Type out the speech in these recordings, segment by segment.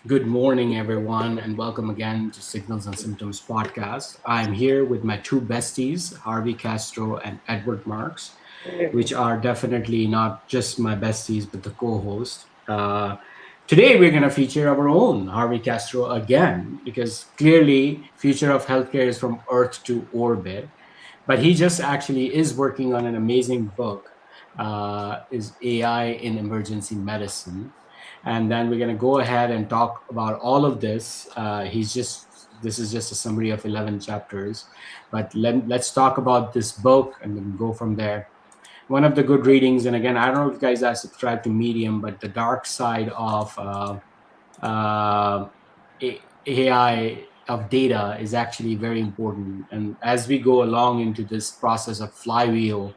Good morning, everyone, and welcome again to Signals and Symptoms podcast. I'm here with my two besties, Harvey Castro and Edward Marks, which are definitely not just my besties, but the co host. Today, we're going to feature our own Harvey Castro again, because clearly, future of healthcare is from Earth to orbit. But he just actually is working on an amazing book, is AI in emergency medicine, and then we're going to go ahead and talk about all of this. This is just a summary of 11 chapters, but let's talk about this book and then go from there. One of the good readings, and again, I don't know if you guys are subscribed to Medium, but the dark side of uh, AI of data is actually very important. And as we go along into this process of flywheel,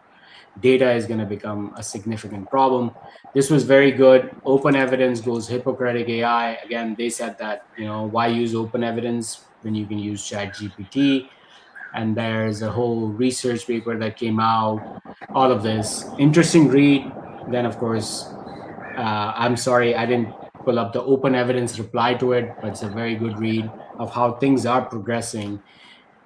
data is going to become a significant problem. This was very good. Open evidence goes Hippocratic AI. Again, they said that, why use open evidence when you can use Chat GPT? And there's a whole research paper that came out. All of this interesting read. Then, of course, I'm sorry I didn't pull up the open evidence reply to it, but it's a very good read of how things are progressing.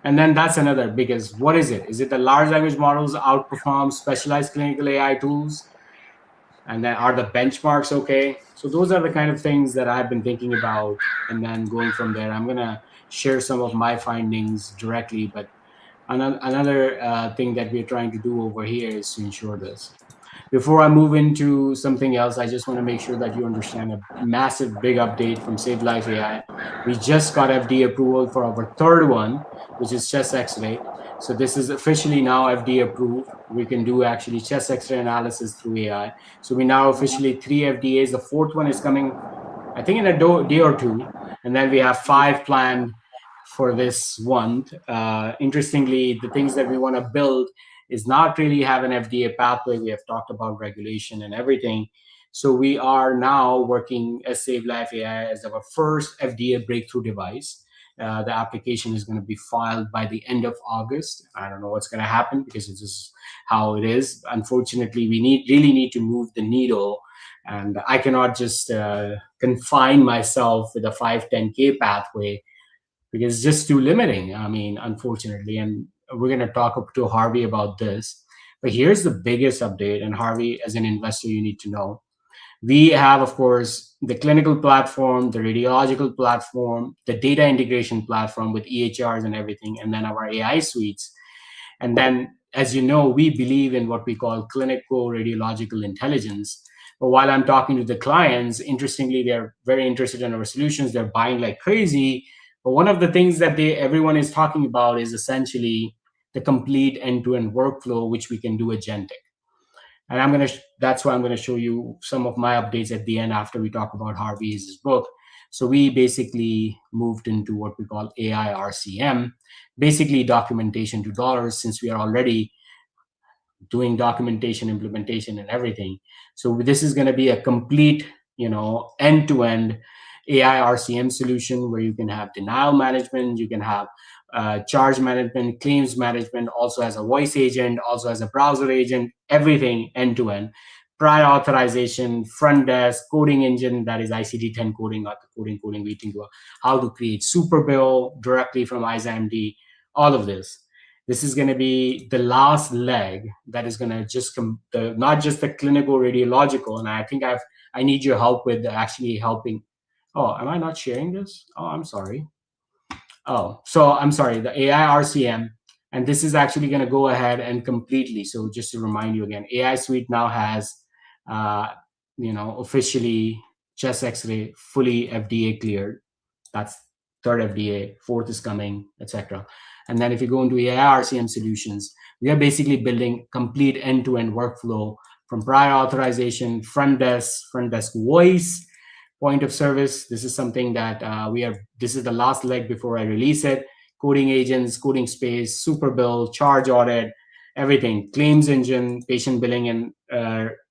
And then that's another, because what is it? Is it the large language models outperform specialized clinical AI tools? And then are the benchmarks okay? So those are the kind of things that I've been thinking about. And then going from there, I'm going to share some of my findings directly. But another thing that we're trying to do over here is to ensure this. Before I move into something else, I just want to make sure that you understand a massive big update from Save Life AI. We just got FDA approval for our third one, which is chest X-ray. So this is officially now FDA approved. We can do actually chest X-ray analysis through AI. So we now officially three FDAs. The fourth one is coming, I think, in a day or two, and then we have five planned for this one. Interestingly, the things that we want to build is not really have an FDA pathway. We have talked about regulation and everything. So we are now working as Save Life AI as our first FDA breakthrough device. The application is going to be filed by the end of August. I don't know what's going to happen because it's just how it is. Unfortunately, we really need to move the needle, and I cannot just confine myself with a 510K pathway because it's just too limiting. I mean, unfortunately, and we're going to talk to Harvey about this. But here's the biggest update, and Harvey, as an investor, you need to know. We have, of course, the clinical platform, the radiological platform, the data integration platform with EHRs and everything, and then our AI suites. And then, as you know, we believe in what we call clinical radiological intelligence. But while I'm talking to the clients, interestingly, they're very interested in our solutions. They're buying like crazy. But one of the things that everyone is talking about is essentially the complete end-to-end workflow, which we can do agentic. And that's why I'm going to show you some of my updates at the end after we talk about Harvey's book. So we basically moved into what we call AI RCM, basically documentation to dollars, since we are already doing documentation, implementation, and everything. So this is going to be a complete, end-to-end AI RCM solution where you can have denial management, you can have charge management, claims management, also as a voice agent, also as a browser agent, everything end-to-end. Prior authorization, front desk, coding engine, that is ICD-10 coding, not the coding, we think about how to create super bill directly from ISAMD, all of this. This is going to be the last leg that is going to just not just the clinical radiological. And I think I need your help with actually helping. Oh, am I not sharing this? Oh, I'm sorry. Oh, so I'm sorry, the AI RCM. And this is actually going to go ahead and completely. So just to remind you again, AI Suite now has, uh, officially chest X-ray fully FDA cleared. That's third FDA, fourth is coming, etc. And then if you go into AI RCM solutions, we are basically building complete end-to-end workflow from prior authorization, front desk voice, point of service. This is something that this is the last leg before I release it. Coding agents, coding space, super bill, charge audit, everything, claims engine, patient billing, and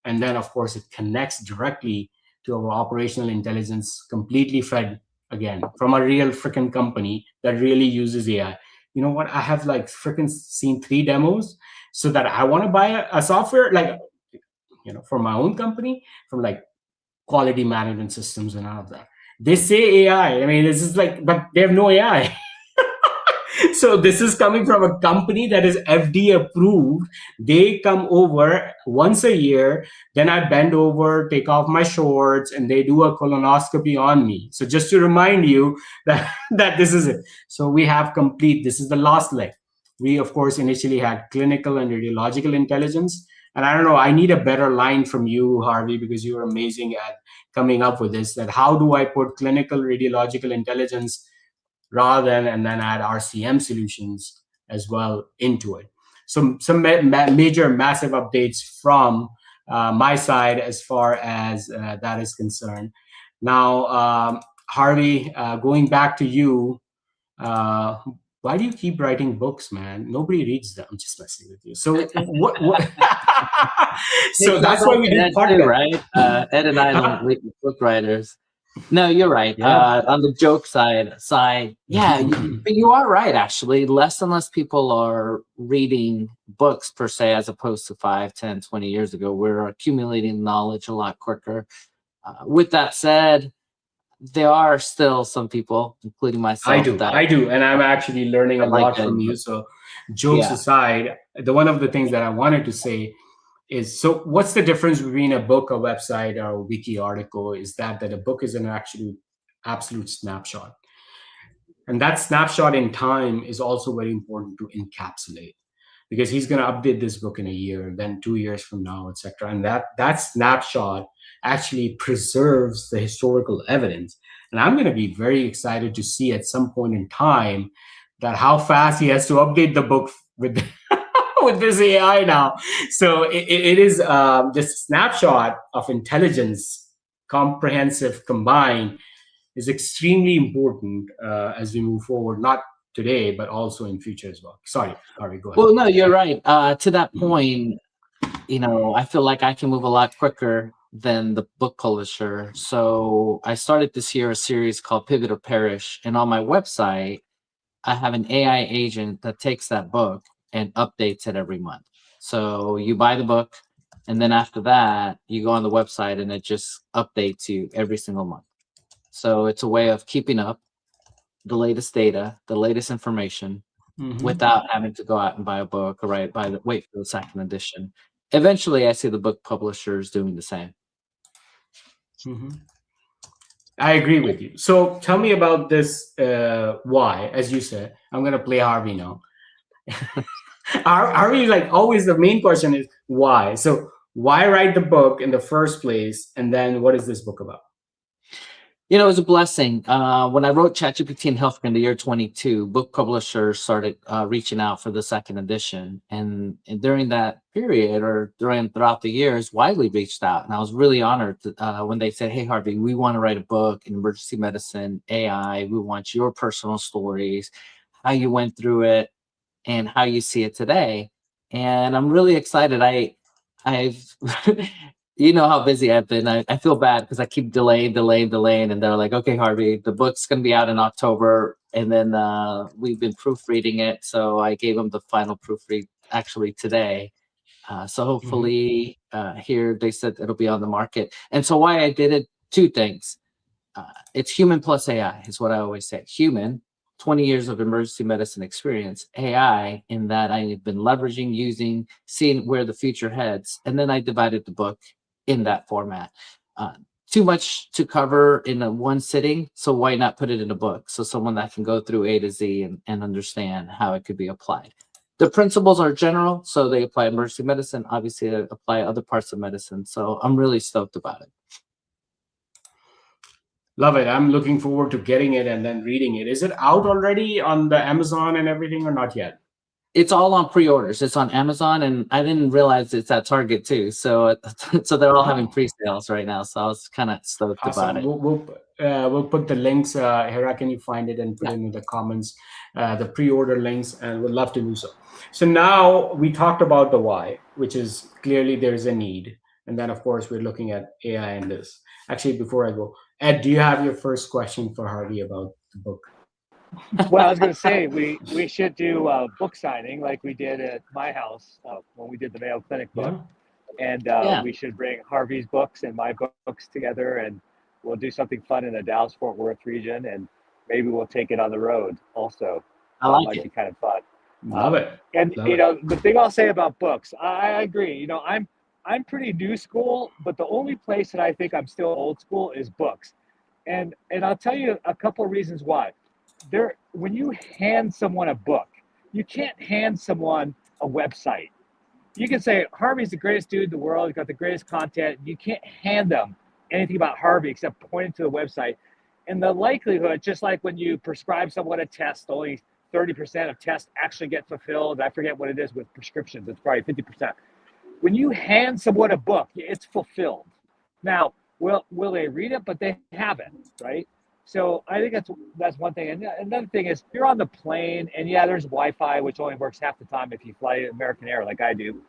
then of course it connects directly to our operational intelligence, completely fed again from a real freaking company that really uses AI. You know what? I have like freaking seen three demos so that I want to buy a software like for my own company from like quality management systems and all of that. They say AI. I mean, this is like, but they have no AI. So this is coming from a company that is FDA approved. They come over once a year. Then I bend over, take off my shorts, and they do a colonoscopy on me. So just to remind you that that this is it. So we have complete. This is the last leg. We of course initially had clinical and radiological intelligence. And I don't know. I need a better line from you, Harvey, because you're amazing at coming up with this. That how do I put clinical radiological intelligence rather than and then add RCM solutions as well into it. Some major massive updates from my side as far as that is concerned. Now, Harvey, going back to you, uh, why do you keep writing books, man? Nobody reads them. I'm just messing with you. So what? It So comes that's why back we to did Ed too, podcast. right? Ed and I don't read book writers. No, you're right. Yeah. On the joke side, yeah, but you are right. Actually, less and less people are reading books per se, as opposed to 5, 10, 20 years ago. We're accumulating knowledge a lot quicker. With that said, there are still some people, including myself, I that do, and I'm actually learning a like lot from you. it. So, jokes Yeah. aside, the one of the things that I wanted to say is, so what's the difference between a book, a website, or a wiki article? Is that a book is an actual absolute snapshot, and that snapshot in time is also very important to encapsulate, because he's going to update this book in a year, then 2 years from now, etc. And that snapshot actually preserves the historical evidence. And I'm going to be very excited to see at some point in time that how fast he has to update the book with with this AI now. So it is this snapshot of intelligence, comprehensive, combined, is extremely important as we move forward, not today, but also in future as well. Sorry, Harvey, go ahead. Well, no, you're right. To that point, I feel like I can move a lot quicker than the book publisher. So I started this year a series called Pivot or Perish. And on my website, I have an AI agent that takes that book and updates it every month. So you buy the book, and then after that, you go on the website and it just updates you every single month. So it's a way of keeping up the latest data, the latest information, Hmm. without having to go out and buy a book or wait for the second edition. Eventually, I see the book publishers doing the same. Hmm. I agree with you. So tell me about this. Why, as you said, I'm going to play Harvey now. Harvey, like always, the main question is why. So why write the book in the first place, and then what is this book about? It was a blessing. When I wrote ChatGPT in Healthcare in the year 22, book publishers started reaching out for the second edition. And during that period, or throughout the years, Wiley reached out. And I was really honored when they said, "Hey, Harvey, we want to write a book in emergency medicine, AI. We want your personal stories, how you went through it, and how you see it today." And I'm really excited. I've you know how busy I've been. I feel bad because I keep delaying, and they're like, "Okay, Harvey, the book's gonna be out in October." And then we've been proofreading it. So I gave them the final proofread actually today. So Hmm. hopefully here they said it'll be on the market. And so why I did it, two things. It's human plus AI is what I always say. Human, 20 years of emergency medicine experience. AI, in that I've been leveraging, using, seeing where the future heads. And then I divided the book in that format. Uh, Too much to cover in one sitting. So why not put it in a book? So someone that can go through A to Z and understand how it could be applied. The principles are general, so they apply emergency medicine. Obviously, they apply other parts of medicine. So I'm really stoked about it. Love it. I'm looking forward to getting it and then reading it. Is it out already on the Amazon and everything, or not yet? It's all on pre-orders. It's on Amazon, and I didn't realize it's at Target too. So, so they're all having Oh, pre-sales right now. So I was kind of stoked about awesome. it. We'll put the links. Hera, can you find it and put Yeah, it in the comments, the pre-order links, and we'd love to do so. So now we talked about the why, which is clearly there is a need, and then of course we're looking at AI in this. Actually, before I go, Ed, do you have your first question for Harvey about the book? Well, I was going to say we should do a book signing like we did at my house when we did the Mayo Clinic book, Yeah. and yeah. we should bring Harvey's books and my books together and we'll do something fun in the Dallas Fort Worth region, and maybe we'll take it on the road also. I like Might it. be kind of fun. Love Um, it. and Love you it. know, the thing I'll say about books, I agree. You know, I'm pretty new school, but the only place that I think I'm still old school is books. And I'll tell you a couple of reasons why. There, when you hand someone a book, you can't hand someone a website. You can say Harvey's the greatest dude in the world. He's got the greatest content. You can't hand them anything about Harvey except pointing to the website. And the likelihood, just like when you prescribe someone a test, only 30% of tests actually get fulfilled. I forget what it is with prescriptions. It's probably 50%. When you hand someone a book, it's fulfilled. Now, will they read it? But they haven't, right? So I think that's one thing. And another thing is, you're on the plane, and yeah, there's Wi-Fi, which only works half the time if you fly American Air, like I do,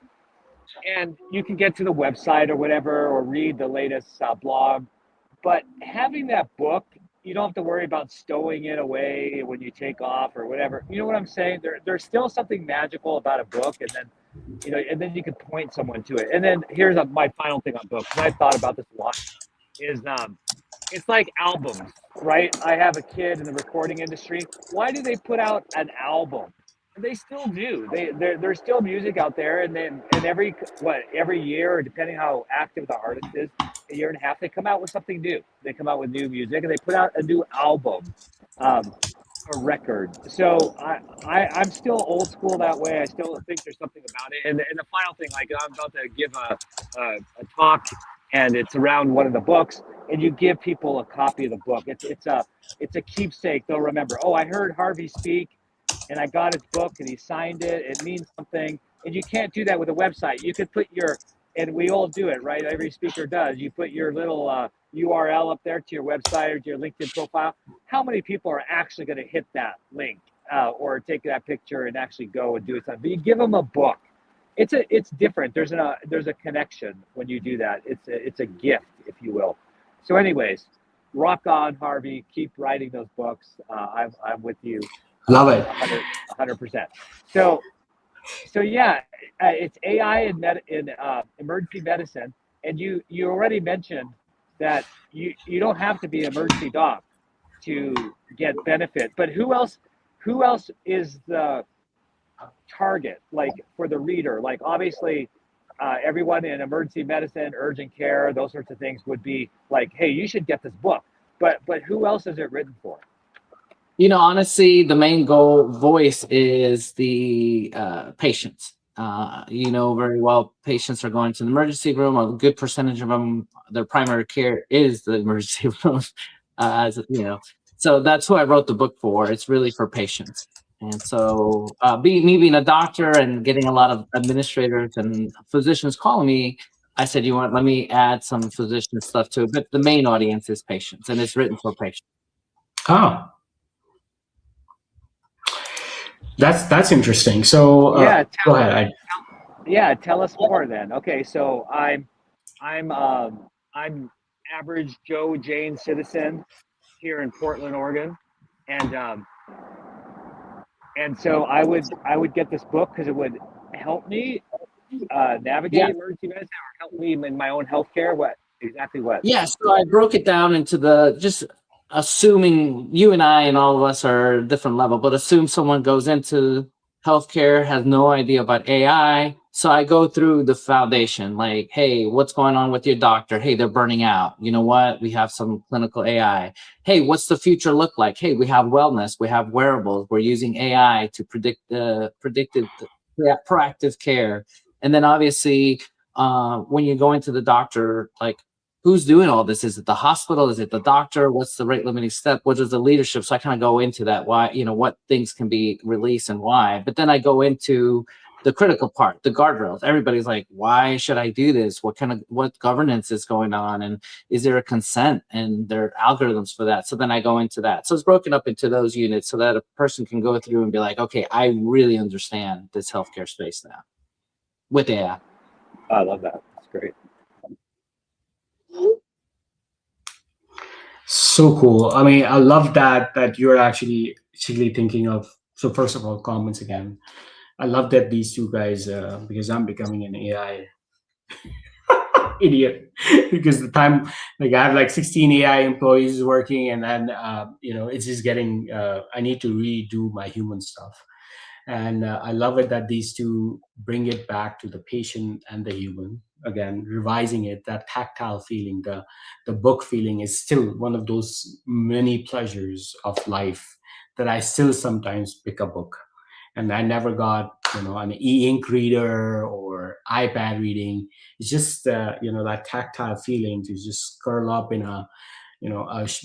and you can get to the website or whatever, or read the latest blog. But having that book, you don't have to worry about stowing it away when you take off or whatever. You know what I'm saying? There's still something magical about a book, and then and then you can point someone to it. And then here's my final thing on books. And I thought about this a lot. Is it's like albums, right? I have a kid in the recording industry. Why do they put out an album? They still do. There's still music out there, and then and every year, or depending how active the artist is, a year and a half, they come out with something new. They come out with new music, and they put out a new album, a record. So I'm still old school that way. I still think there's something about it. And the final thing, like I'm about to give a talk, and it's around one of the books, and you give people a copy of the book. It's a keepsake. They'll remember. Oh, I heard Harvey speak, and I got his book, and he signed it. It means something. And you can't do that with a website. You could put your, and we all do it, right? Every speaker does. You put your little URL up there to your website or to your LinkedIn profile. How many people are actually going to hit that link or take that picture and actually go and do it? But you give them a book. It's different. There's a connection when you do that. It's a gift, if you will. So, anyways, rock on, Harvey. Keep writing those books. I'm with you, Love it. 100%. So yeah, it's AI in emergency medicine, and you already mentioned that you don't have to be an emergency doc to get benefit. But who else is the target, like for the reader? Like obviously, everyone in emergency medicine, urgent care, those sorts of things would be like, hey, you should get this book. But who else is it written for? Honestly, the main voice is the patients. You know very well, patients are going to the emergency room. A good percentage of them, their primary care is the emergency room. As you know, so that's who I wrote the book for. It's really for patients. And so, me being a doctor and getting a lot of administrators and physicians calling me, I said, "You want? Let me add some physician stuff to it." But the main audience is patients, and it's written for patients. Oh, that's interesting. So Yeah, go ahead. tell us more then. Okay, so I'm average Joe Jane citizen here in Portland, Oregon, and so I would get this book because it would help me Yeah. navigate emergency medicine or help me in my own healthcare. What exactly what? Yeah, so I broke it down into just assuming you and I and all of us are a different level, but assume someone goes into healthcare, has no idea about AI. So I go through the foundation, like, hey, what's going on with your doctor? Hey, they're burning out. You know what? We have some clinical AI. Hey, what's the future look like? Hey, we have wellness, we have wearables. We're using AI to predict predictive, proactive care. And then obviously, when you go into the doctor, like, who's doing all this? Is it the hospital? Is it the doctor? What's the rate limiting step? What is the leadership? So I kind of go into that, why, what things can be released and why. But then I go into the critical part, the guardrails. Everybody's like, why should I do this? What governance is going on? And is there a consent? And there are algorithms for that. So then I go into that. So it's broken up into those units so that a person can go through and be like, okay, I really understand this healthcare space now with AI. I love that. That's great. So cool. I mean, I love that you're actually thinking of. So first of all, comments again. I love that these two guys, because I'm becoming an AI. idiot because the time, like I have like 16 AI employees working, and then it's just getting. I need to redo my human stuff, and I love it that these two bring it back to the patient and the human. Again, revising it, that tactile feeling, the book feeling is still one of those many pleasures of life that I still sometimes pick a book. And I never got an e-ink reader or iPad reading. It's just that tactile feeling to just curl up in a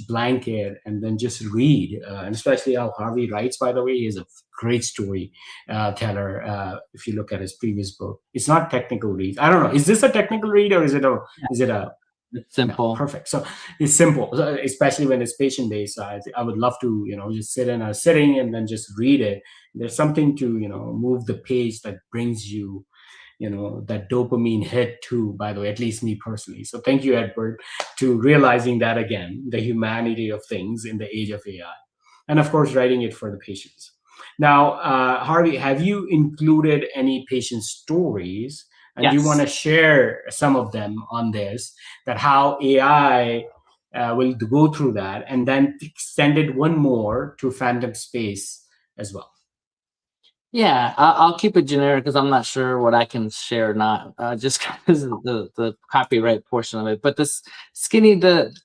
blanket and then just read. And especially how Harvey writes, by the way, he is a great story teller. If you look at his previous book, it's not technical read. I don't know, is this a technical read or is it a It's no, simple. perfect. So it's simple, so especially when it's patient based. I would love to, just sit in a sitting and then just read it. There's something to, move the page that brings you, that dopamine hit too, by the way, at least me personally. So thank you, Edward, to realizing that again, the humanity of things in the age of AI. And of course, writing it for the patients. Now, Harvey, have you included any patient stories? And do you want Yes. to share some of them on this, that how AI will go through that and then extended one more to Phantom Space as well? Yeah, I'll keep it generic because I'm not sure what I can share or not, just because of the copyright portion of it. But this skinny, the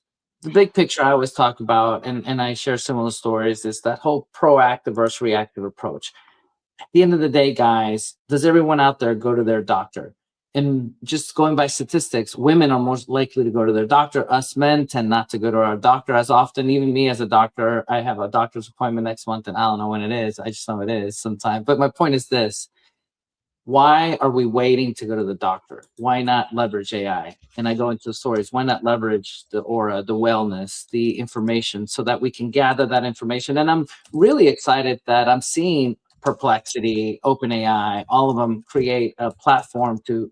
big picture I always talk about, and I share similar stories, is that whole proactive versus reactive approach. At the end of the day, guys, does everyone out there go to their doctor? And just going by statistics, women are most likely to go to their doctor. Us men tend not to go to our doctor as often. Even me as a doctor, I have a doctor's appointment next month, and I don't know when it is. I just know it is sometime. But my point is this: why are we waiting to go to the doctor? Why not leverage AI? And I go into the stories. Why not leverage the aura, the wellness, the information so that we can gather that information? And I'm really excited that I'm seeing Perplexity, OpenAI, all of them create a platform to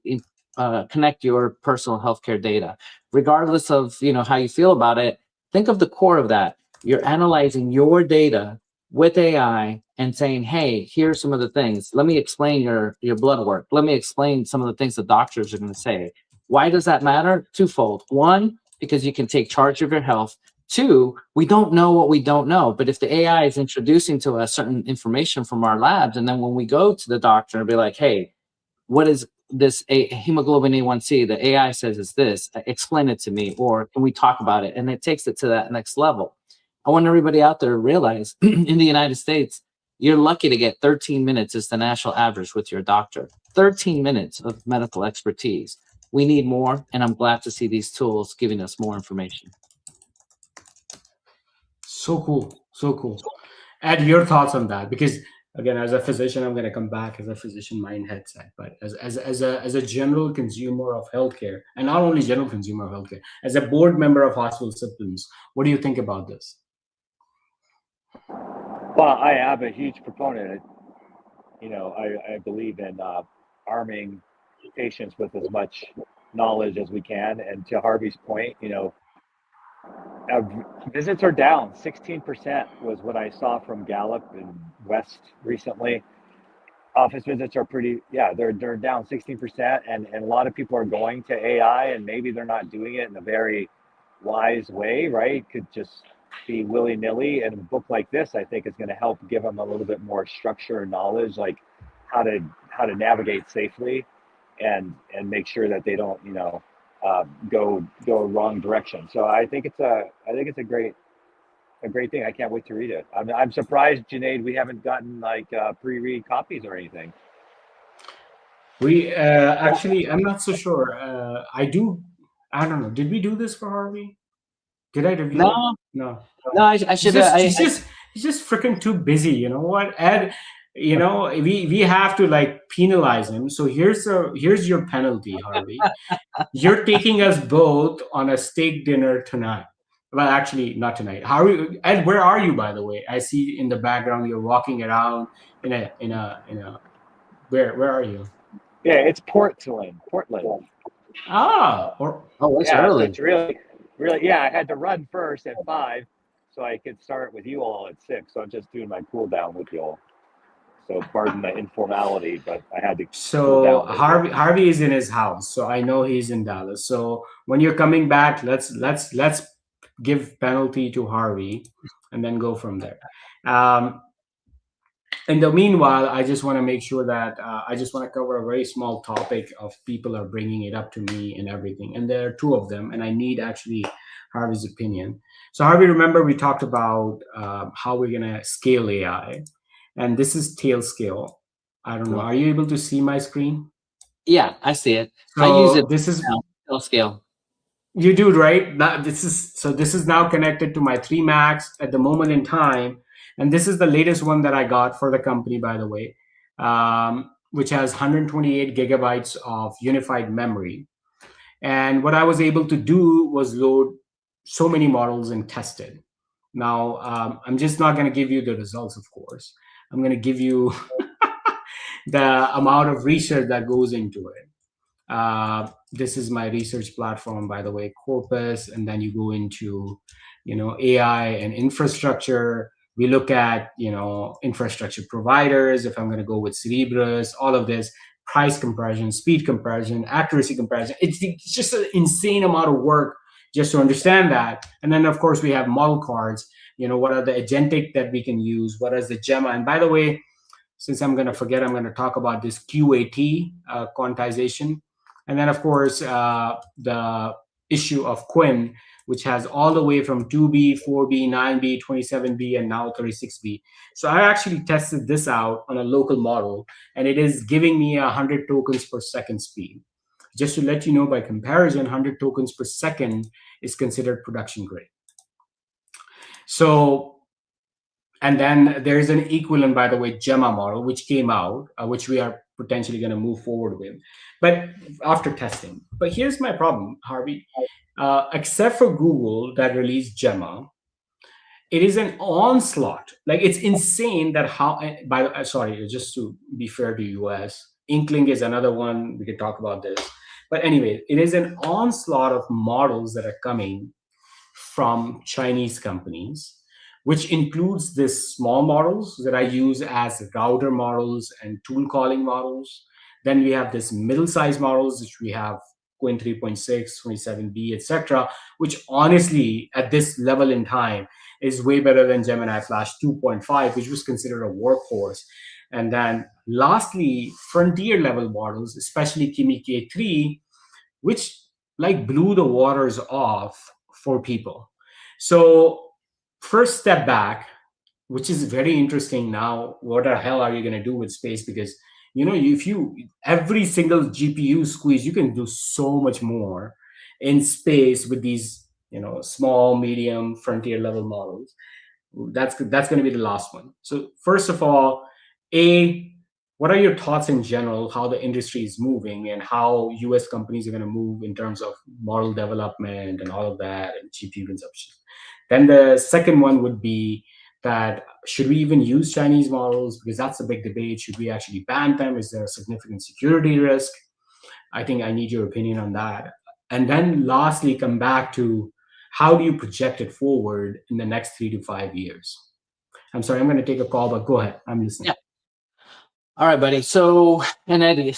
connect your personal healthcare data. Regardless of how you feel about it, think of the core of that. You're analyzing your data with AI and saying, hey, here's some of the things. Let me explain your blood work. Let me explain some of the things the doctors are going to say. Why does that matter? Twofold. One, because you can take charge of your health. Two, we don't know what we don't know. But if the AI is introducing to us certain information from our labs, and then when we go to the doctor and be like, hey, what is this hemoglobin A1C? The AI says is this. Explain it to me, or can we talk about it? And it takes it to that next level. I want everybody out there to realize in the United States, you're lucky to get 13 minutes is the national average with your doctor. 13 minutes of medical expertise. We need more, and I'm glad to see these tools giving us more information. So cool. So cool. Add your thoughts on that, because again, as a physician, I'm going to come back as a physician mind headset, but as a general consumer of healthcare, and not only general consumer of healthcare, as a board member of hospital systems, what do you think about this? Well, I am a huge proponent. I believe in arming patients with as much knowledge as we can. And to Harvey's point, uh, visits are down 16% was what I saw from Gallup and West recently. Office visits are pretty, yeah, they're down 16%, and a lot of people are going to AI, and maybe they're not doing it in a very wise way, right? Could just be willy-nilly. And a book like this, I think, is going to help give them a little bit more structure and knowledge, like how to navigate safely, and make sure that they don't go wrong direction. So I think it's a great thing. I can't wait to read it. I'm surprised, Junaid, we haven't gotten like pre-read copies or anything. We actually, I'm not so sure. I don't know. Did we do this for Harvey? Did I review it? No, No. no, I He's should. just he's just he's just freaking too busy. You know what, Ed? We have to like penalize him. So here's your penalty, Harvey. You're taking us both on a steak dinner tonight. Well, actually, not tonight. How are you, Ed? Where are you, by the way? I see in the background you're walking around in a. Where are you? Yeah, it's Portland. Or Oh, it's Yeah, so early. it's really, yeah. I had to run first at 5, so I could start with you all at 6. So I'm just doing my cool down with you all. So pardon the informality, but I had to go So down there. Harvey is in his house, so I know he's in Dallas. So when you're coming back, let's give penalty to Harvey, and then go from there. Um, in the meanwhile, I just want to make sure that I just want to cover a very small topic of people are bringing it up to me and everything, and there are two of them, and I need actually Harvey's opinion. So Harvey, remember we talked about how we're gonna scale AI, and this is tail scale. I don't know. Are you able to see my screen? Yeah, I see it. I use So it this is now, scale scale. you do right. This is now connected to my 3 Max at the moment in time, and this is the latest one that I got for the company, by the way, which has 128 gigabytes of unified memory. And what I was able to do was load so many models and test it. Now, I'm just not going to give you the results, of course. I'm going to give you the amount of research that goes into it. This is my research platform, by the way, Corpus, and then you go into, AI and infrastructure. We look at, infrastructure providers. If I'm going to go with Cerebrus, all of this, price comparison, speed comparison, accuracy comparison. It's just an insane amount of work just to understand that. And then, of course, we have model cards. What are the agentic that we can use? What is the Gemma? And by the way, since I'm going to forget, I'm going to talk about this QAT quantization. And then, of course, the issue of Quinn, which has all the way from 2B, 4B, 9B, 27B, and now 36B. So I actually tested this out on a local model, and it is giving me 100 tokens per second speed. Just to let you know, by comparison, 100 tokens per second is considered production grade. So, and then there's an equivalent, by the way, Gemma model, which came out, which we are potentially going to move forward with, but after testing. But here's my problem, Harvey. Except for Google that released Gemma, it is an onslaught. Like, it's insane that how. Sorry, just to be fair to US, Inkling is another one. We could talk about this, but anyway, it is an onslaught of models that are coming from Chinese companies, which includes this small models that I use as router models and tool calling models. Then we have this middle-sized models, which we have Quinn 3.6, 27B, etc., which honestly, at this level in time, is way better than Gemini Flash 2.5, which was considered a workhorse. And then lastly, frontier level models, especially Kimi K3, which like blew the waters off for people. So first step back, which is very interesting now. What the hell are you going to do with space? Because if you every single GPU squeeze, you can do so much more in space with these small, medium, frontier level models. That's going to be the last one. So first of all, what are your thoughts in general, how the industry is moving and how US companies are going to move in terms of model development and all of that and GPU consumption? Then the second one would be that should we even use Chinese models? Because that's a big debate. Should we actually ban them? Is there a significant security risk? I think I need your opinion on that. And then lastly, come back to how do you project it forward in the next 3 to 5 years? I'm sorry, I'm going to take a call, but go ahead. I'm listening. Yeah. All right, buddy. So, and Eddie,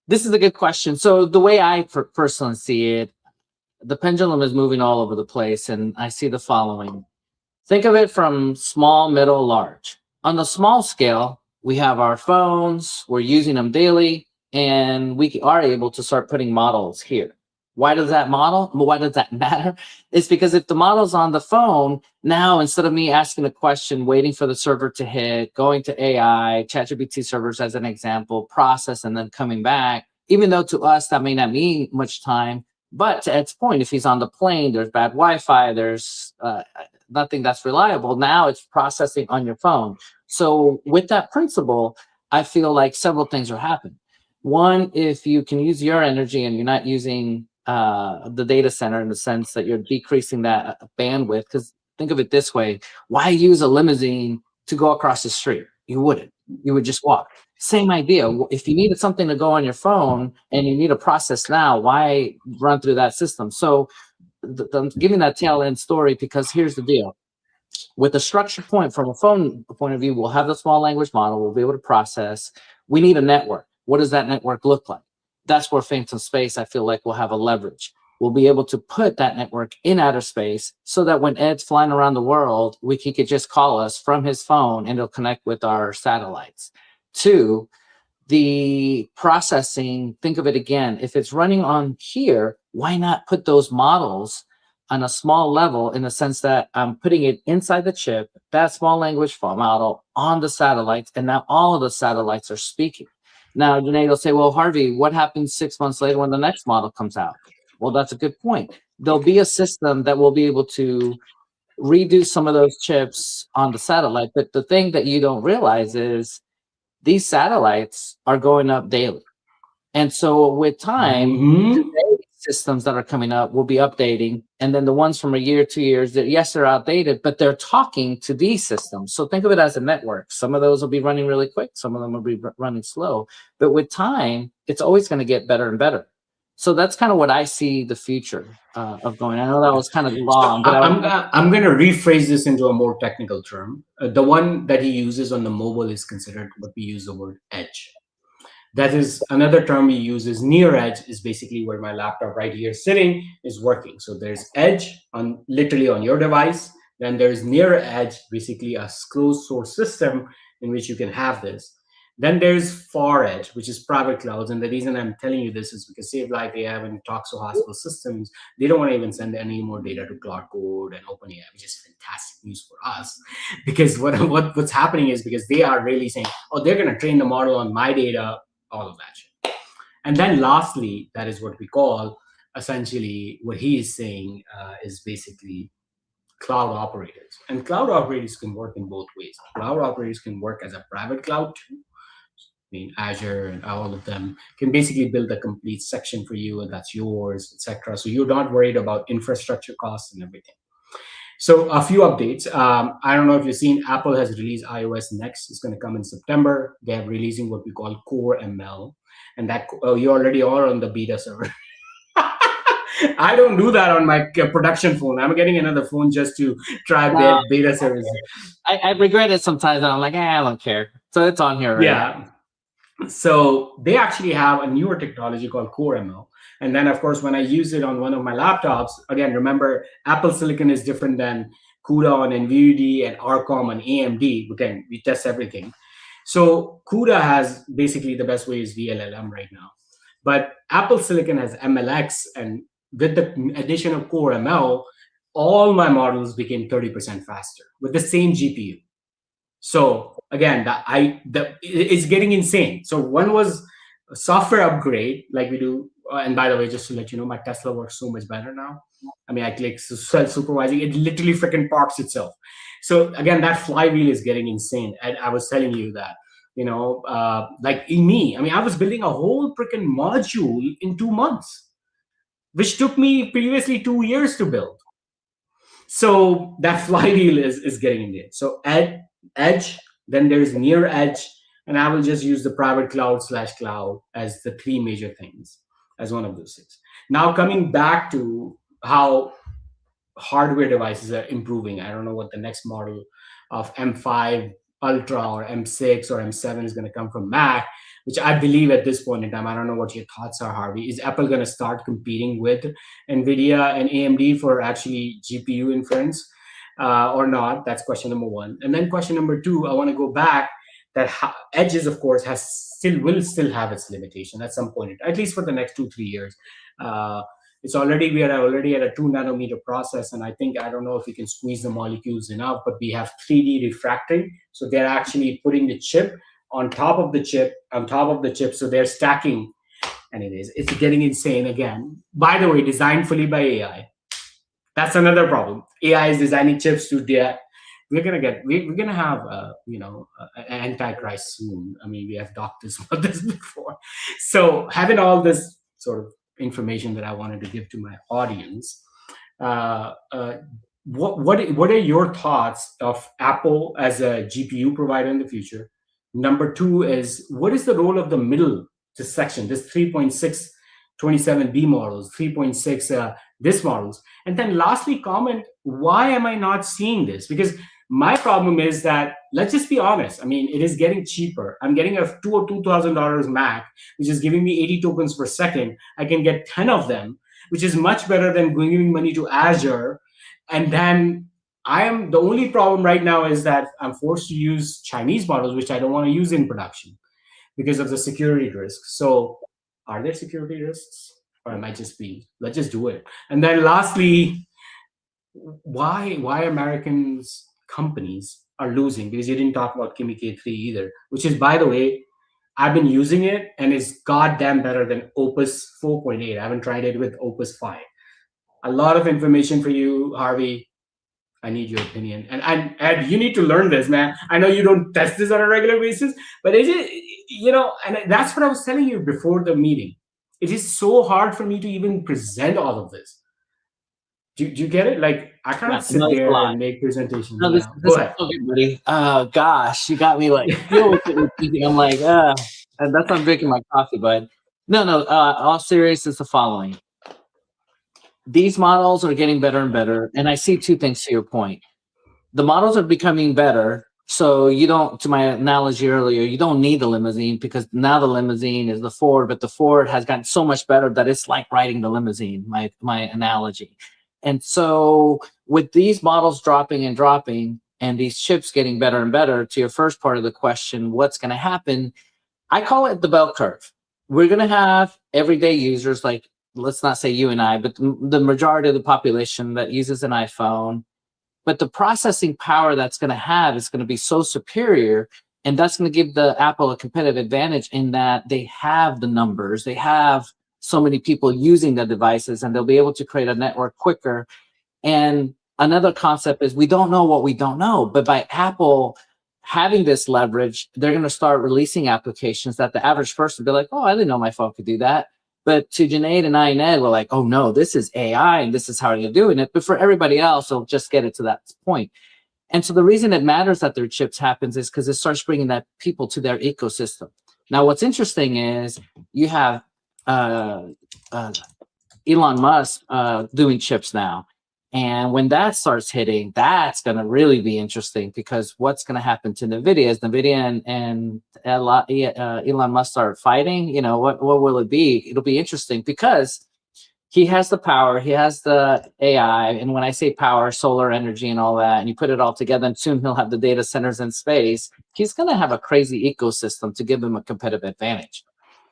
this is a good question. So the way I personally see it, the pendulum is moving all over the place, and I see the following. Think of it from small, middle, large. On the small scale, we have our phones, we're using them daily, and we are able to start putting models here. Why does that matter? It's because if the model's on the phone, now instead of me asking a question, waiting for the server to hit, going to AI, ChatGPT servers as an example, process, and then coming back, even though to us that may not mean much time, but to Ed's point, if he's on the plane, there's bad Wi-Fi, there's nothing that's reliable. Now it's processing on your phone. So with that principle, I feel like several things are happening. One, if you can use your energy and you're not using the data center in the sense that you're decreasing that bandwidth, because think of it this way, why use a limousine to go across the street? You wouldn't. You would just walk. Same idea. If you needed something to go on your phone and you need a process now, why run through that system? So I'm giving that tail end story because here's the deal. With the structure point from a phone point of view, we'll have the small language model. We'll be able to process. We need a network. What does that network look like? That's where Phantom Space, I feel like, will have a leverage. We'll be able to put that network in outer space so that when Ed's flying around the world, he could just call us from his phone and it'll connect with our satellites. Two, the processing, think of it again. If it's running on here, why not put those models on a small level in the sense that I'm putting it inside the chip, that small language model on the satellites, and now all of the satellites are speaking. Now, Janae will say, well, Harvey, what happens 6 months later when the next model comes out? Well, that's a good point. There'll be a system that will be able to redo some of those chips on the satellite. But the thing that you don't realize is these satellites are going up daily. And so with time, today's systems that are coming up will be updating. And then the ones from a year, 2 years, that yes, they're outdated, but they're talking to these systems. So think of it as a network. Some of those will be running really quick. Some of them will be running slow. But with time, it's always going to get better and better. So that's kind of what I see the future of going. I know that was kind of long, but I'm going to rephrase this into a more technical term. The one that he uses on the mobile is considered what we use the word edge. That is another term we use is near edge, is basically where my laptop right here sitting is working. So there's edge on literally on your device. Then there's near edge, basically a closed source system in which you can have this. Then there's far edge, which is private clouds. And the reason I'm telling you this is because Save Life AI, when it talks to hospital systems, they don't want to even send any more data to Cloud Code and OpenAI, which is fantastic news for us. Because what's happening is because they are really saying, oh, they're going to train the model on my data, all of that shit. And then lastly, that is what we call, essentially, what he is saying is basically cloud operators. And cloud operators can work in both ways. Cloud operators can work as a private cloud too. I mean, Azure and all of them can basically build a complete section for you, and that's yours, etc. So you're not worried about infrastructure costs and everything. So a few updates. I don't know if you've seen, Apple has released iOS next. It's going to come in September. They are releasing what we call Core ML, and that you already are on the beta server. I don't do that on my production phone. I'm getting another phone just to try their beta service. I regret it sometimes, and I'm like, I don't care. So it's on here already. Yeah. So they actually have a newer technology called Core ML. And then, of course, when I use it on one of my laptops, again, remember, Apple Silicon is different than CUDA on NVIDIA and Arcom on AMD. Again, we test everything. So CUDA has basically the best way is VLLM right now. But Apple Silicon has MLX, and with the addition of Core ML, all my models became 30% faster with the same GPU. So again, it's getting insane. So one was a software upgrade, like we do. And by the way, just to let you know, my Tesla works so much better now. I mean, I click self-supervising, it literally freaking parks itself. So again, that flywheel is getting insane. And I was telling you that, like in me, I mean, I was building a whole freaking module in 2 months, which took me previously 2 years to build. So that flywheel is getting in there. So edge, then there's near edge, and I will just use the private cloud/cloud as the three major things, as one of those things. Now coming back to how hardware devices are improving. I don't know what the next model of M5 Ultra or M6 or M7 is going to come from Mac, which I believe at this point in time, I don't know what your thoughts are, Harvey. Is Apple going to start competing with NVIDIA and AMD for actually GPU inference or not? That's question number one. And then question number two, I want to go back that edges, of course, will still have its limitation at some point, at least for the next 2-3 years. We are already at a 2 nanometer process, and I don't know if we can squeeze the molecules enough, but we have 3D refractory, so they're actually putting the chip on top of the chip, so they're stacking. Anyways, it's getting insane again. By the way, designed fully by AI. That's another problem. AI is designing chips to their. We're gonna have an antichrist soon. I mean, we have talked about this before. So having all this sort of information that I wanted to give to my audience, what are your thoughts of Apple as a GPU provider in the future? Number two is, what is the role of the middle section, this 3.6 27B models, 3.6 this models. And then lastly, comment, why am I not seeing this? Because my problem is that, let's just be honest. I mean, it is getting cheaper. I'm getting a $2,000 Mac, which is giving me 80 tokens per second. I can get 10 of them, which is much better than giving money to Azure. And then the only problem right now is that I'm forced to use Chinese models, which I don't want to use in production because of the security risks. So are there security risks? Or am I just being, let's just do it. And then lastly, why Americans companies are losing, because you didn't talk about Kimi K3 either, which is, by the way, I've been using it and it's goddamn better than Opus 4.8. I haven't tried it with Opus 5. A lot of information for you, Harvey. I need your opinion. And Ed, you need to learn this, man. I know you don't test this on a regular basis, but is it, and that's what I was telling you before the meeting. It is so hard for me to even present all of this. Do you get it? Like, I can't sit no, it's a there lot. and make presentations. No, Yeah. this Go is ahead. so good, buddy. Gosh, you got me like thinking. I'm like, and that's why I'm drinking my coffee, bud. No. All serious is the following. These models are getting better and better, and I see two things to your point. The models are becoming better, so you don't, to my analogy earlier, you don't need the limousine because now the limousine is the Ford, but the Ford has gotten so much better that it's like riding the limousine, my analogy. And so with these models dropping and these chips getting better and better, to your first part of the question, what's going to happen? I call it the bell curve. We're going to have everyday users, like, let's not say you and I, but the majority of the population that uses an iPhone. But the processing power that's going to have is going to be so superior. And that's going to give the Apple a competitive advantage in that they have the numbers. They have so many people using the devices, and they'll be able to create a network quicker. And another concept is we don't know what we don't know. But by Apple having this leverage, they're going to start releasing applications that the average person will be like, oh, I didn't know my phone could do that. But to Junaid and I and Ed, we're like, oh no, this is AI and this is how you're doing it. But for everybody else, they'll just get it to that point. And so the reason it matters that their chips happens is because it starts bringing that people to their ecosystem. Now, what's interesting is you have Elon Musk doing chips now. And when that starts hitting, that's going to really be interesting, because what's going to happen to NVIDIA is NVIDIA and Elon Musk start fighting. What will it be? It'll be interesting because he has the power, he has the AI. And when I say power, solar energy and all that, and you put it all together, and soon he'll have the data centers in space, he's going to have a crazy ecosystem to give him a competitive advantage.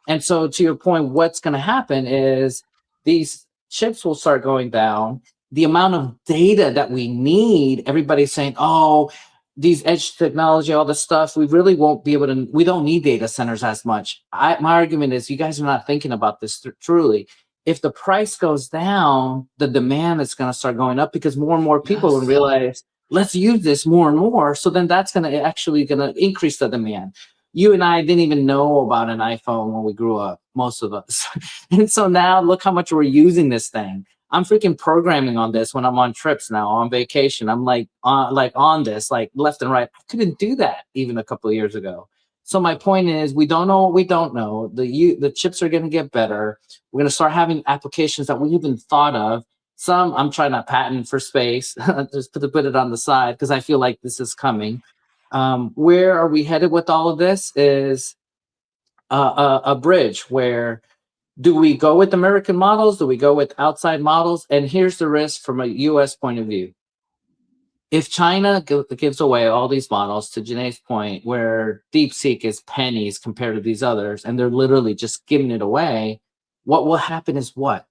And so to your point, what's going to happen is these chips will start going down. The amount of data that we need, everybody's saying, oh, these edge technology, all this stuff, we really won't be able to, we don't need data centers as much. My argument is you guys are not thinking about this truly. If the price goes down, the demand is going to start going up because more and more people will realize, let's use this more and more. So then that's going to increase the demand. You and I didn't even know about an iPhone when we grew up, most of us. And so now look how much we're using this thing. I'm freaking programming on this when I'm on trips now, on vacation. I'm like on this, like left and right. I couldn't do that even a couple of years ago. So my point is, we don't know what we don't know. The chips are going to get better. We're going to start having applications that we even thought of. Some I'm trying to patent for space, just to put it on the side, because I feel like this is coming. Where are we headed with all of this is a bridge where, do we go with American models? Do we go with outside models? And here's the risk from a US point of view. If China gives away all these models, to Janae's point, where DeepSeek is pennies compared to these others, and they're literally just giving it away, what will happen is what?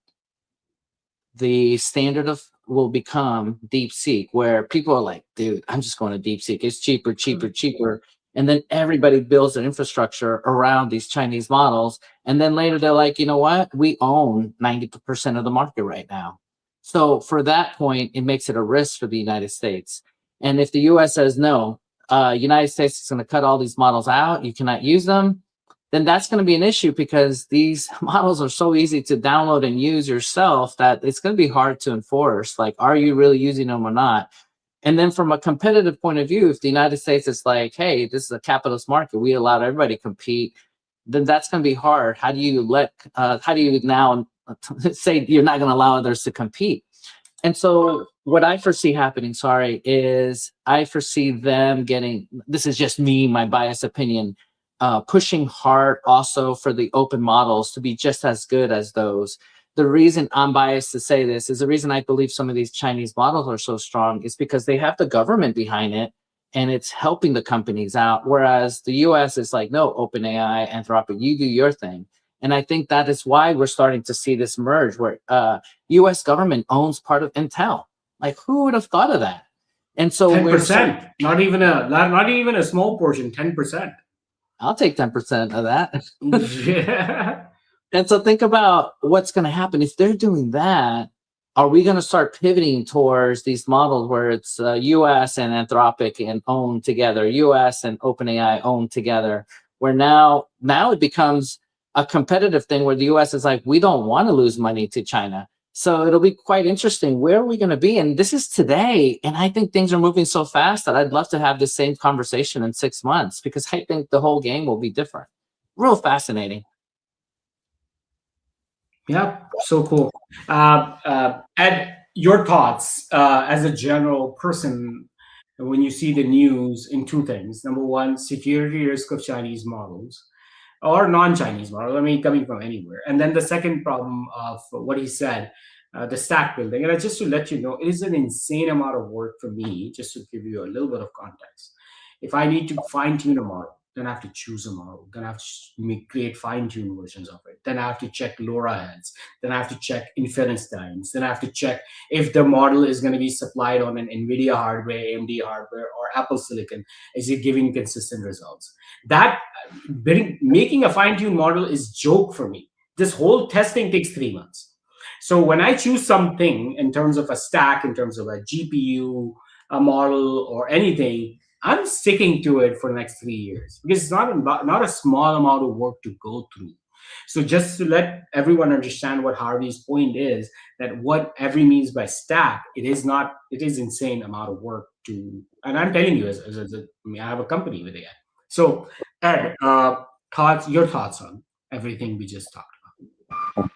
The standard will become DeepSeek, where people are like, dude, I'm just going to DeepSeek. It's cheaper. And then everybody builds their infrastructure around these Chinese models. And then later they're like, you know what? We own 90% of the market right now. So for that point, it makes it a risk for the United States. And if the US says, no, United States is going to cut all these models out, you cannot use them, then that's going to be an issue, because these models are so easy to download and use yourself that it's going to be hard to enforce. Like, are you really using them or not? And then from a competitive point of view, if the United States is like, hey, this is a capitalist market, we allow everybody to compete, then that's going to be hard. How do you now say you're not going to allow others to compete? And so what I foresee happening, is I foresee them getting, this is just me, my biased opinion, pushing hard also for the open models to be just as good as those. The reason I'm biased to say this is the reason I believe some of these Chinese models are so strong is because they have the government behind it and it's helping the companies out. Whereas the US is like, no, OpenAI, Anthropic, you do your thing. And I think that is why we're starting to see this merge where US government owns part of Intel. Like, who would have thought of that? And so 10%, not even a small portion, 10%. I'll take 10% of that. Yeah. And so think about what's going to happen if they're doing that. Are we going to start pivoting towards these models where it's US and Anthropic and owned together, US and OpenAI owned together, where now it becomes a competitive thing where the US is like, we don't want to lose money to China. So it'll be quite interesting. Where are we going to be? And this is today. And I think things are moving so fast that I'd love to have the same conversation in 6 months because I think the whole game will be different. Real fascinating. Yeah, so cool. Ed, your thoughts as a general person when you see the news in two things. Number one, security risk of Chinese models or non-Chinese model. I mean, coming from anywhere. And then the second problem of what he said, the stack building. And just to let you know, it is an insane amount of work for me, just to give you a little bit of context. If I need to fine tune a model, then I have to choose a model. Then I have to create fine tune versions of it. Then I have to check LoRa heads. Then I have to check inference times. Then I have to check if the model is going to be supplied on an NVIDIA hardware, AMD hardware, or Apple Silicon. Is it giving consistent results? That making a fine-tuned model is joke for me. This whole testing takes 3 months. So when I choose something in terms of a stack, in terms of a GPU, a model, or anything, I'm sticking to it for the next 3 years because it's not a small amount of work to go through. So just to let everyone understand what Harvey's point is, that what every means by stack, it is insane amount of work to, and I'm telling you, I have a company with AI. So Ed, your thoughts on everything we just talked about?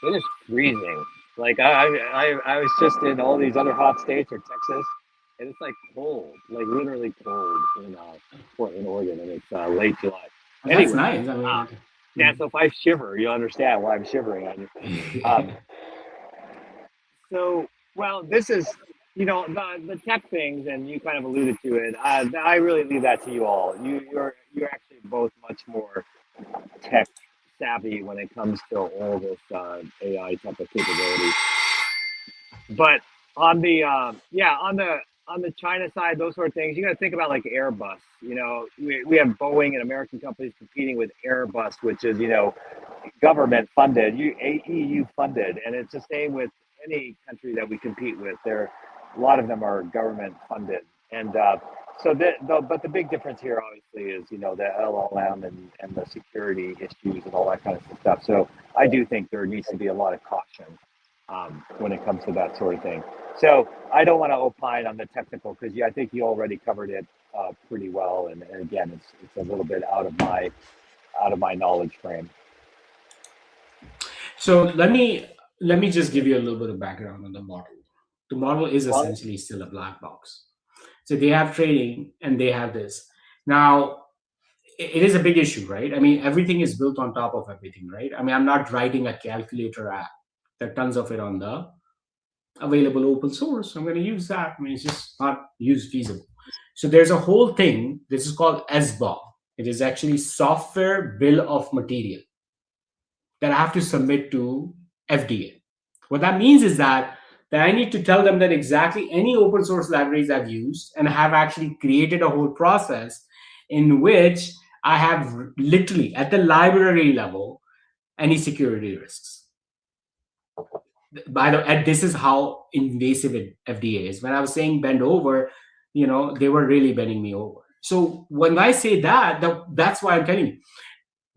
It is freezing. Like I was just in all these other hot states or Texas, and it's like cold, like literally cold in Portland, Oregon, and it's late July. That's Anyway, nice. I mean, yeah. So if I shiver, you understand why I'm shivering. So well, this is the tech things, and you kind of alluded to it. I really leave that to you all. You're actually both much more tech savvy when it comes to all this AI type of capability. But on the on the China side, those sort of things, you got to think about like Airbus. We have Boeing and American companies competing with Airbus, which is government funded, EU funded, and it's the same with any country that we compete with. A lot of them are government funded, and but the big difference here, obviously, is the LLM and the security issues and all that kind of stuff. So I do think there needs to be a lot of caution when it comes to that sort of thing. So I don't want to opine on the technical because I think you already covered it pretty well, and again, it's a little bit out of my knowledge frame. So let me just give you a little bit of background on the model. The model is essentially still a black box. So they have trading and they have this. Now, it is a big issue, right? I mean, everything is built on top of everything, right? I mean, I'm not writing a calculator app. There are tons of it on the available open source. I'm going to use that. I mean, it's just not use feasible. So there's a whole thing. This is called SBOM. It is actually software bill of material that I have to submit to FDA. What that means is that I need to tell them that exactly any open source libraries I've used and have actually created a whole process in which I have literally at the library level any security risks. By the way, this is how invasive FDA is. When I was saying bend over, they were really bending me over. So when I say that's why I'm telling you.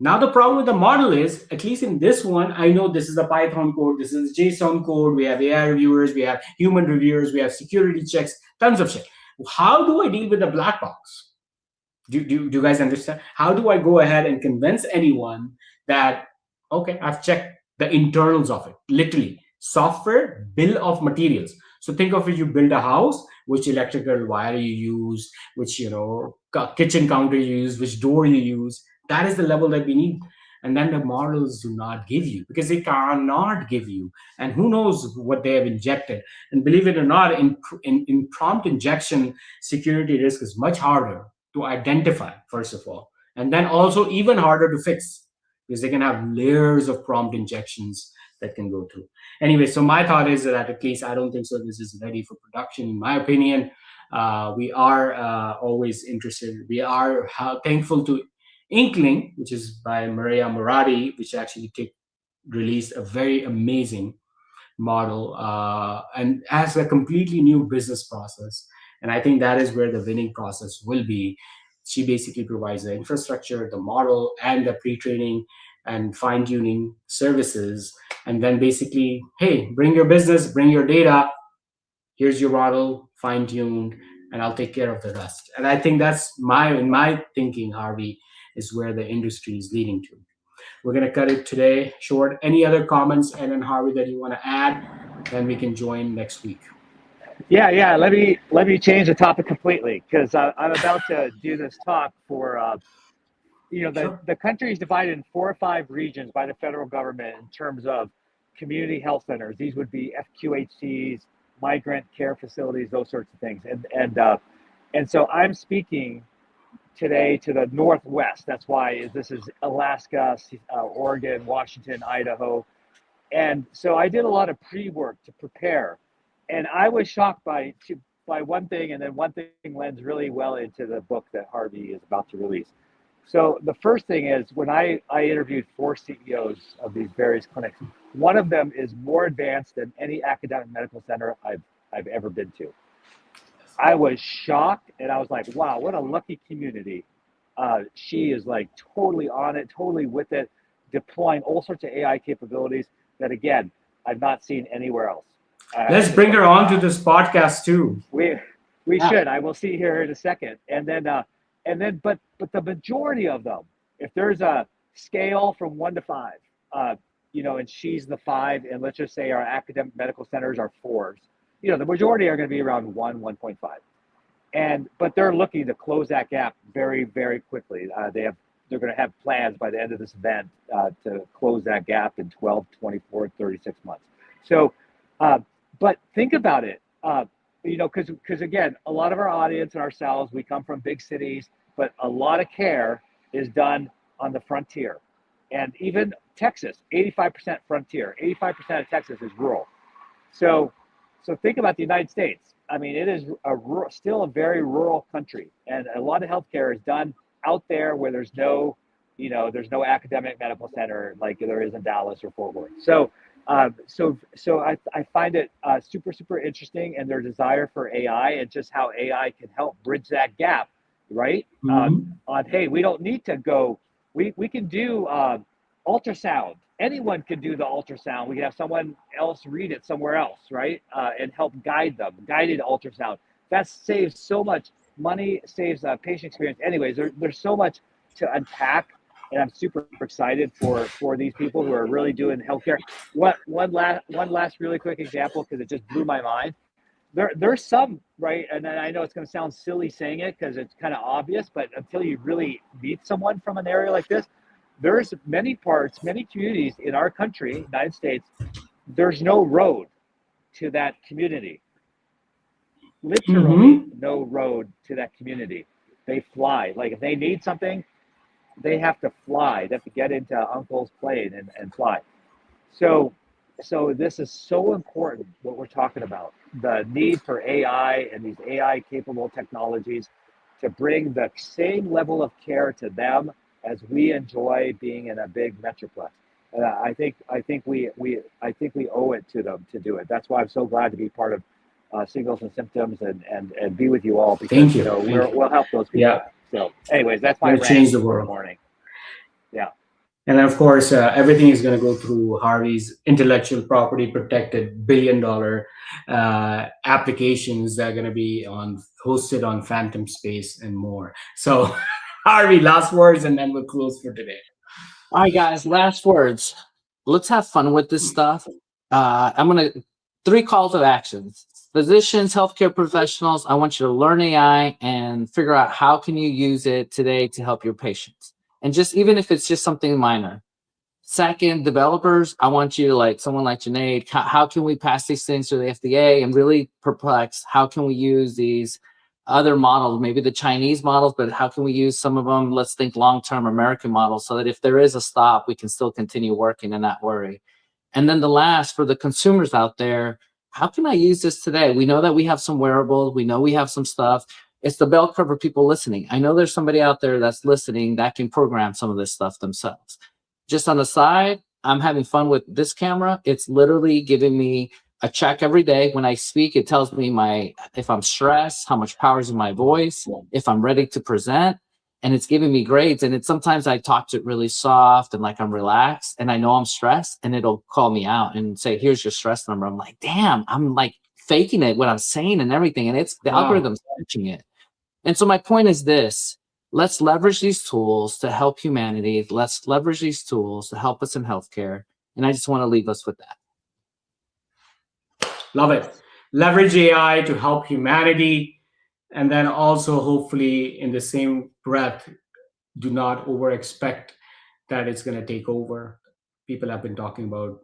Now the problem with the model is, at least in this one, I know this is a Python code, this is JSON code, we have AI reviewers, we have human reviewers, we have security checks, tons of shit. How do I deal with the black box? Do you guys understand? How do I go ahead and convince anyone that, okay, I've checked the internals of it, literally software bill of materials. So think of it: you build a house, which electrical wire you use, which kitchen counter you use, which door you use. That is the level that we need. And then the models do not give you, because they cannot give you. And who knows what they have injected. And believe it or not, in prompt injection, security risk is much harder to identify, first of all, and then also even harder to fix, because they can have layers of prompt injections that can go through. Anyway, so my thought is that at least I don't think so this is ready for production, in my opinion. We are always interested. We are thankful to Inkling, which is by Maria Murati, which actually released a very amazing model, and has a completely new business process. And I think that is where the winning process will be. She basically provides the infrastructure, the model, and the pre-training and fine-tuning services. And then basically, hey, bring your business, bring your data. Here's your model, fine-tuned, and I'll take care of the rest. And I think that's in my thinking, Harvey, is where the industry is leading to. We're going to cut it today short. Any other comments, Ed and Harvey, that you want to add? Then we can join next week. Yeah. Let me change the topic completely, because I'm about to do this talk for Sure. the country is divided in 4 or 5 regions by the federal government in terms of community health centers. These would be FQHCs, migrant care facilities, those sorts of things. And so I'm speaking today to the Northwest. That's why this is Alaska, Oregon, Washington, Idaho. And so I did a lot of pre-work to prepare, and I was shocked by one thing, and then one thing lends really well into the book that Harvey is about to release. So the first thing is, when I interviewed 4 CEOs of these various clinics, one of them is more advanced than any academic medical center I've ever been to. I was shocked, and I was like, wow, what a lucky community. She is like totally on it, totally with it, deploying all sorts of AI capabilities that, again, I've not seen anywhere else. Let's bring her on to this podcast too. We should. I will see here in a second. But the majority of them, if there's a scale from 1 to 5, and she's the 5, and let's just say our academic medical centers are 4s, the majority are going to be around 1, 1.5. But they're looking to close that gap very, very quickly. They're going to have plans by the end of this event to close that gap in 12, 24, 36 months. So, but think about it, because again, a lot of our audience and ourselves, we come from big cities, but a lot of care is done on the frontier. And even Texas, 85% frontier, 85% of Texas is rural. So think about the United States. I mean, it is still a very rural country, and a lot of healthcare is done out there where there's no academic medical center like there is in Dallas or Fort Worth. So I find it super, super interesting, and their desire for AI and just how AI can help bridge that gap, right? Hey, we don't need to go. We can do ultrasound. Anyone can do the ultrasound. We can have someone else read it somewhere else, right? And help guide them. Guided ultrasound. That saves so much money, saves patient experience. Anyways, there's so much to unpack, and I'm super excited for these people who are really doing healthcare. One last really quick example, because it just blew my mind. There's some, right, and I know it's going to sound silly saying it because it's kind of obvious, but until you really meet someone from an area like this, there's many communities in our country, United States, there's no road to that community. Literally no road to that community. They fly. Like if they need something, they have to fly. They have to get into uncle's plane and fly. So this is so important, what we're talking about. The need for AI and these AI capable technologies to bring the same level of care to them as we enjoy being in a big metroplex. And I think we owe it to them to do it. That's why I'm so glad to be part of Signals and Symptoms and be with you all, because we'll help those people. Yeah. So anyways, that's my rant change the for world. morning. Yeah. And of course, everything is going to go through Harvey's intellectual property protected billion-dollar applications that are going to be hosted on Phantom Space and more. So Harvey, last words, and then we'll close for today. All right, guys, last words. Let's have fun with this stuff. I'm going to 3 calls of actions. Physicians, healthcare professionals, I want you to learn AI and figure out how can you use it today to help your patients. And just even if it's just something minor. Second, developers, I want you to, like someone like Junaid, how can we pass these things through the FDA and really perplex? How can we use these other models, maybe the Chinese models, but how can we use some of them? Let's think long-term American models so that if there is a stop, we can still continue working and not worry. And then the last, for the consumers out there, how can I use this today? We know that we have some wearables. We know we have some stuff. It's the bell curve of people listening. I know there's somebody out there that's listening that can program some of this stuff themselves. Just on the side, I'm having fun with this camera. It's literally giving me a check every day. When I speak, it tells me if I'm stressed, how much power is in my voice, if I'm ready to present, and it's giving me grades. And sometimes I talk to it really soft and like I'm relaxed and I know I'm stressed, and it'll call me out and say, here's your stress number. I'm like, damn, I'm like faking it, what I'm saying and everything. And it's the algorithm's catching it. And so my point is this: let's leverage these tools to help humanity. Let's leverage these tools to help us in healthcare. And I just want to leave us with that. Love it. Leverage AI to help humanity. And then also, hopefully, in the same breath, do not over expect that it's going to take over. People have been talking about,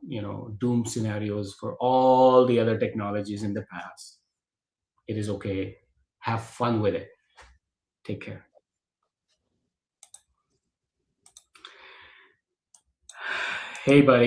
doom scenarios for all the other technologies in the past. It is okay. Have fun with it. Take care. Hey, buddy.